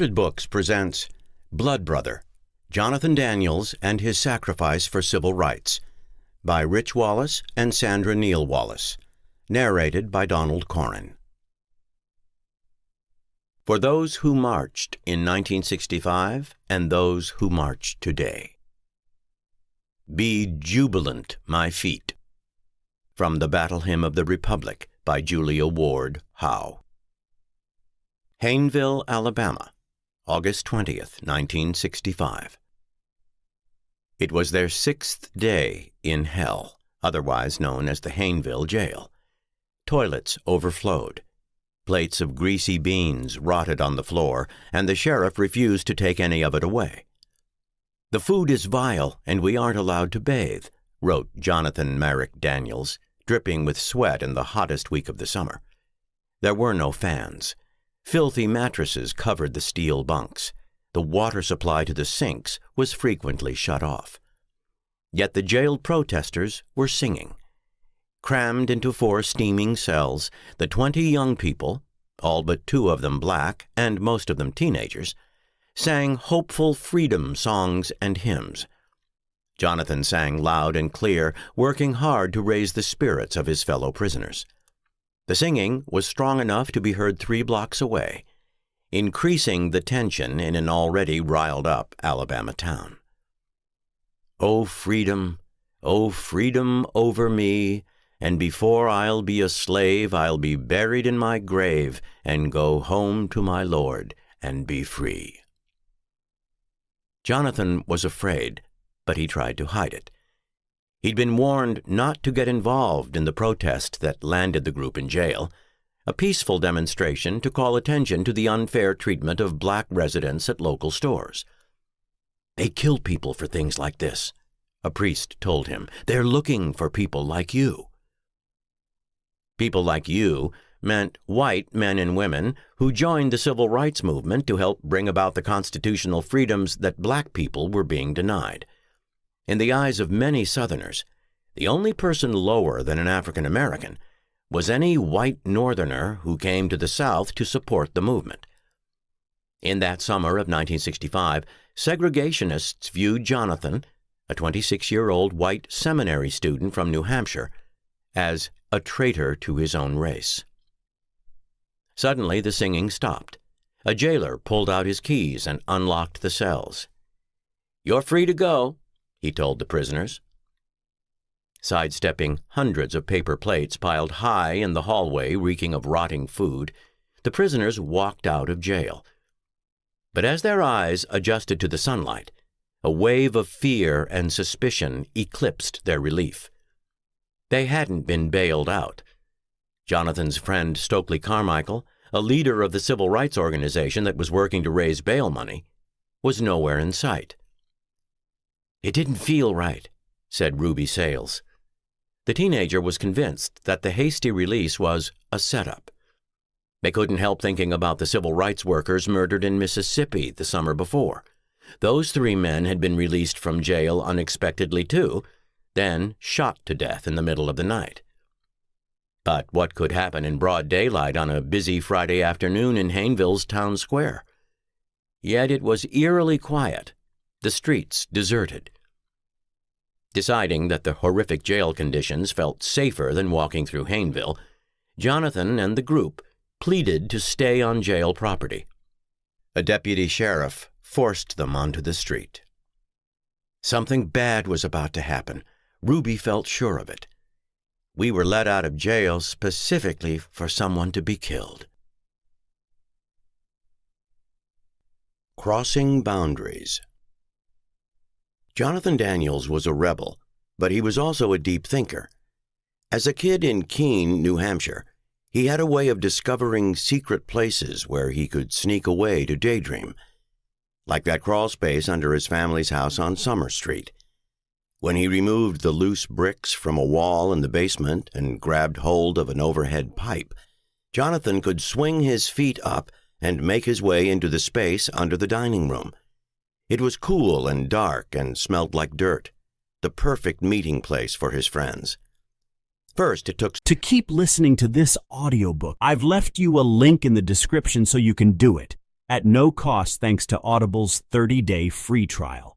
Books presents Blood Brother, Jonathan Daniels and His Sacrifice for Civil Rights by Rich Wallace and Sandra Neal Wallace, narrated by Donald Corrin. For those who marched in 1965 and those who march today. Be jubilant, my feet. From the Battle Hymn of the Republic by Julia Ward Howe. Hayneville, Alabama, August 20th, 1965. It was their 6th day in hell, otherwise known as the Hayneville Jail. Toilets overflowed. Plates of greasy beans rotted on the floor, and the sheriff refused to take any of it away. "The food is vile, and we aren't allowed to bathe," wrote Jonathan Merrick Daniels, dripping with sweat in the hottest week of the summer. There were no fans. Filthy mattresses covered the steel bunks. The water supply to the sinks was frequently shut off. Yet the jailed protesters were singing. Crammed into 4 steaming cells, the 20 young people, all but 2 of them black and most of them teenagers, sang hopeful freedom songs and hymns. Jonathan sang loud and clear, working hard to raise the spirits of his fellow prisoners. The singing was strong enough to be heard 3 blocks away, increasing the tension in an already riled-up Alabama town. O freedom over me, and before I'll be a slave, I'll be buried in my grave and go home to my Lord and be free." Jonathan was afraid, but he tried to hide it. He'd been warned not to get involved in the protest that landed the group in jail, a peaceful demonstration to call attention to the unfair treatment of black residents at local stores. "They kill people for things like this," a priest told him. "They're looking for people like you." People like you meant white men and women who joined the civil rights movement to help bring about the constitutional freedoms that black people were being denied. In the eyes of many Southerners, the only person lower than an African American was any white Northerner who came to the South to support the movement. In that summer of 1965, segregationists viewed Jonathan, a 26-year-old white seminary student from New Hampshire, as a traitor to his own race. Suddenly, the singing stopped. A jailer pulled out his keys and unlocked the cells. "You're free to go," he told the prisoners. Sidestepping hundreds of paper plates piled high in the hallway reeking of rotting food, the prisoners walked out of jail. But as their eyes adjusted to the sunlight, a wave of fear and suspicion eclipsed their relief. They hadn't been bailed out. Jonathan's friend Stokely Carmichael, a leader of the civil rights organization that was working to raise bail money, was nowhere in sight. "It didn't feel right," said Ruby Sales. The teenager was convinced that the hasty release was a setup. They couldn't help thinking about the civil rights workers murdered in Mississippi the summer before. Those 3 men had been released from jail unexpectedly too, then shot to death in the middle of the night. But what could happen in broad daylight on a busy Friday afternoon in Hayneville's town square? Yet it was eerily quiet, the streets deserted. Deciding that the horrific jail conditions felt safer than walking through Hayneville, Jonathan and the group pleaded to stay on jail property. A deputy sheriff forced them onto the street. Something bad was about to happen. Ruby felt sure of it. "We were let out of jail specifically for someone to be killed." Crossing boundaries. Jonathan Daniels was a rebel, but he was also a deep thinker. As a kid in Keene, New Hampshire, he had a way of discovering secret places where he could sneak away to daydream, like that crawl space under his family's house on Summer Street. When he removed the loose bricks from a wall in the basement and grabbed hold of an overhead pipe, Jonathan could swing his feet up and make his way into the space under the dining room. It was cool and dark and smelled like dirt, the perfect meeting place for his friends. First, it took... To keep listening to this audiobook, I've left you a link in the description so you can do it. at no cost thanks to Audible's 30-day free trial.